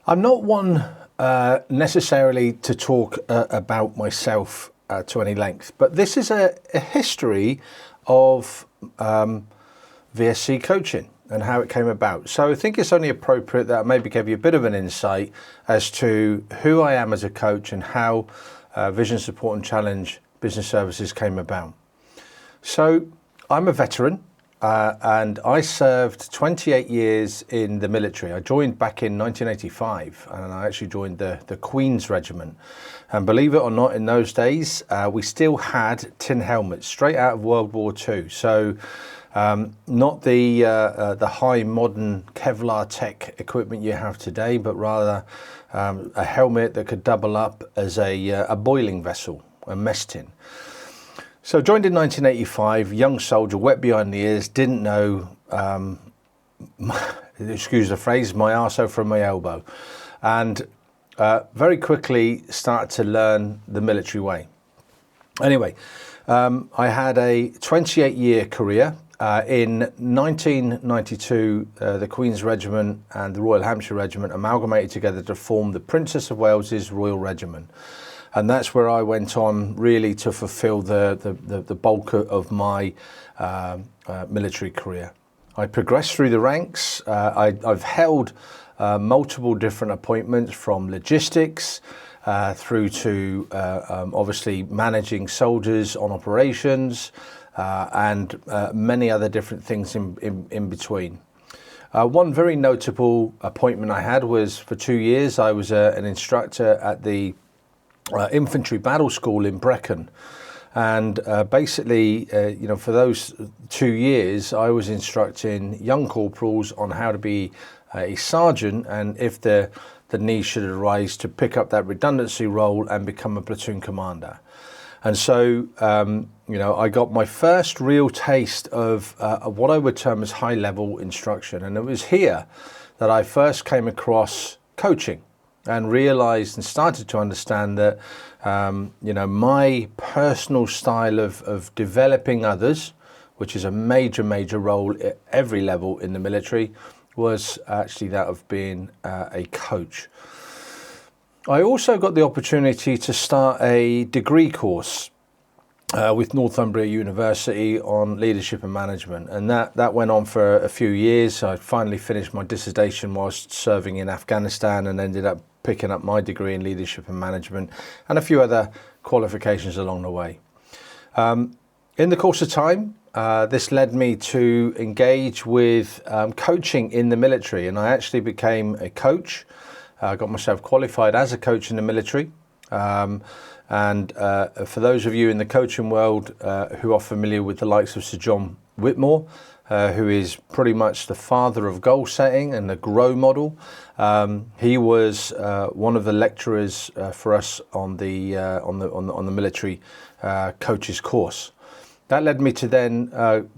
I'm not one necessarily to talk about myself to any length, but this is a history of VSC coaching and how it came about. So I think it's only appropriate that I maybe give you a bit of an insight as to who I am as a coach and how Vision Support and Challenge Business Services came about. So I'm a veteran. And I served 28 years in the military. I joined back in 1985, and I actually joined the Queen's Regiment. And believe it or not, in those days, we still had tin helmets straight out of World War II. So not the high modern Kevlar tech equipment you have today, but rather a helmet that could double up as a boiling vessel, a mess tin. So joined in 1985, young soldier, wet behind the ears, didn't know, excuse the phrase, my arsehole from my elbow. And very quickly started to learn the military way. Anyway, I had a 28-year career. In 1992, the Queen's Regiment and the Royal Hampshire Regiment amalgamated together to form the Princess of Wales's Royal Regiment. And that's where I went on really to fulfill the bulk of my military career. I progressed through the ranks. I've held multiple different appointments, from logistics through to obviously managing soldiers on operations and many other different things in between. One very notable appointment I had was for 2 years. I was an instructor at the Infantry Battle School in Brecon, and basically, for those 2 years, I was instructing young corporals on how to be a sergeant, and if the need should arise, to pick up that redundancy role and become a platoon commander. And so, I got my first real taste of what I would term as high-level instruction, and it was here that I first came across coaching and realized and started to understand that, my personal style of developing others, which is a major role at every level in the military, was actually that of being a coach. I also got the opportunity to start a degree course with Northumbria University on leadership and management, and that went on for a few years. I finally finished my dissertation whilst serving in Afghanistan, and ended up picking up my degree in leadership and management and a few other qualifications along the way. In the course of time, this led me to engage with coaching in the military, and I actually became a coach. I got myself qualified as a coach in the military. And for those of you in the coaching world who are familiar with the likes of Sir John Whitmore, who is pretty much the father of goal setting and the GROW model, he was one of the lecturers for us on the military coaches course. That led me to then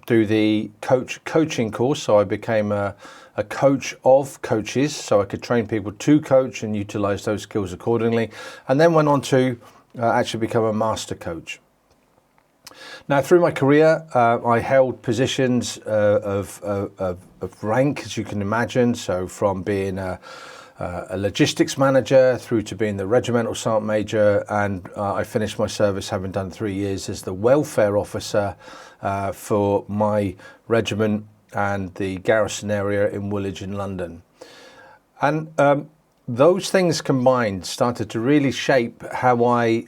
do the coaching course. So I became a coach of coaches, so I could train people to coach and utilize those skills accordingly, and then went on to actually become a master coach. Now, through my career, I held positions of rank, as you can imagine. So from being a logistics manager through to being the regimental sergeant major, and I finished my service having done 3 years as the welfare officer for my regiment and the garrison area in Woolwich in London. And those things combined started to really shape how I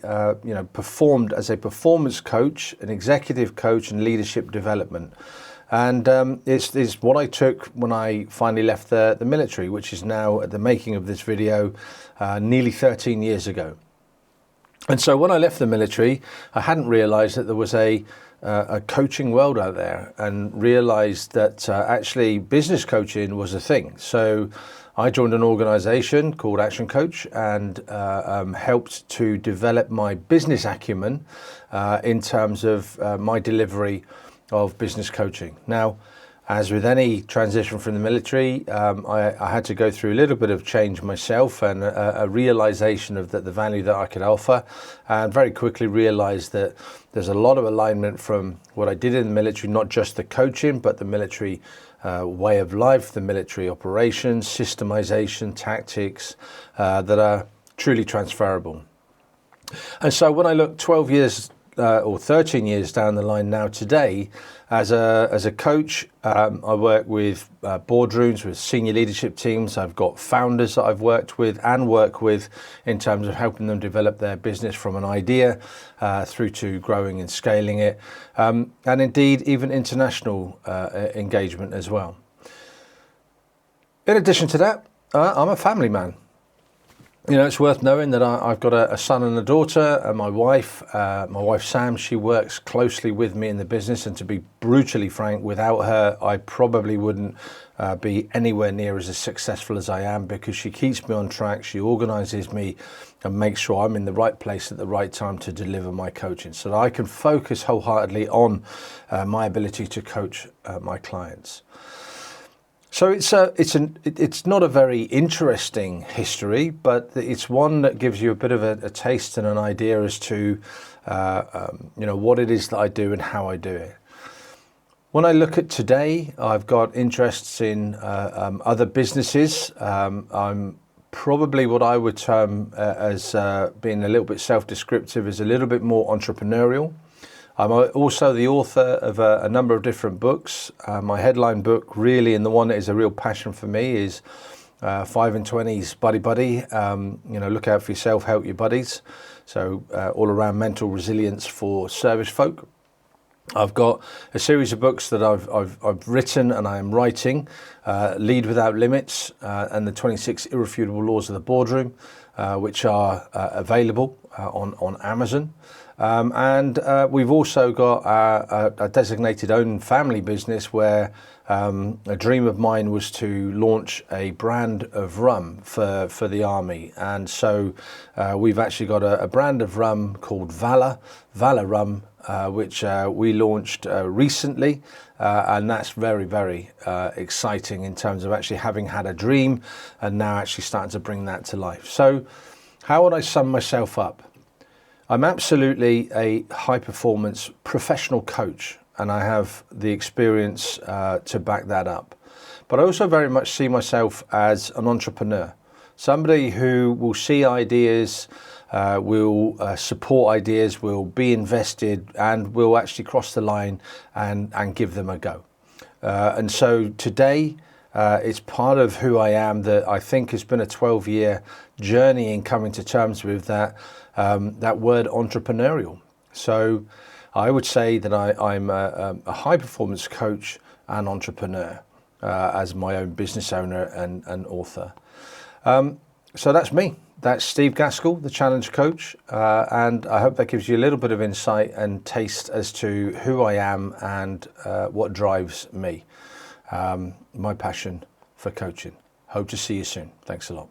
performed as a performance coach, an executive coach, and leadership development. And it's what I took when I finally left the military, which is now, at the making of this video, nearly 13 years ago. And so when I left the military, I hadn't realized that there was a coaching world out there, and realized that actually business coaching was a thing. So I joined an organization called Action Coach, and helped to develop my business acumen in terms of my delivery of business coaching. Now, as with any transition from the military, I had to go through a little bit of change myself, and a realization of the value that I could offer, and very quickly realized that there's a lot of alignment from what I did in the military, not just the coaching, but the military way of life, the military operations, systemization, tactics that are truly transferable. And so when I look 12 years or 13 years down the line now today, as a coach, I work with boardrooms, with senior leadership teams. I've got founders that I've worked with and work with in terms of helping them develop their business from an idea through to growing and scaling it, and indeed even international engagement as well. In addition to that, I'm a family man. You know, it's worth knowing that I've got a son and a daughter, and my wife Sam, she works closely with me in the business, and to be brutally frank, without her, I probably wouldn't be anywhere near as successful as I am, because she keeps me on track, she organises me and makes sure I'm in the right place at the right time to deliver my coaching, so that I can focus wholeheartedly on my ability to coach my clients. So it's not a very interesting history, but it's one that gives you a bit of a taste and an idea as to what it is that I do and how I do it. When I look at today, I've got interests in other businesses. I'm probably what I would term as being a little bit self-descriptive, is a little bit more entrepreneurial. I'm also the author of a number of different books. My headline book, really, and the one that is a real passion for me, is 5 and 20s Buddy Buddy. Look out for yourself, help your buddies. So all around mental resilience for service folk. I've got a series of books that I've written and I am writing, Lead Without Limits and the 26 Irrefutable Laws of the Boardroom, which are available on Amazon. And we've also got a designated own family business where a dream of mine was to launch a brand of rum for the army. And so we've actually got a brand of rum called Valor Rum, which we launched recently. And that's very, very exciting in terms of actually having had a dream and now actually starting to bring that to life. So how would I sum myself up? I'm absolutely a high-performance professional coach, and I have the experience to back that up. But I also very much see myself as an entrepreneur, somebody who will see ideas, will support ideas, will be invested, and will actually cross the line and give them a go. And so today, it's part of who I am that I think has been a 12-year journey in coming to terms with that word entrepreneurial. So I would say that I'm a high-performance coach and entrepreneur as my own business owner and author. So that's me. That's Steve Gaskell, the Challenge Coach, and I hope that gives you a little bit of insight and taste as to who I am and what drives me. My passion for coaching. Hope to see you soon. Thanks a lot.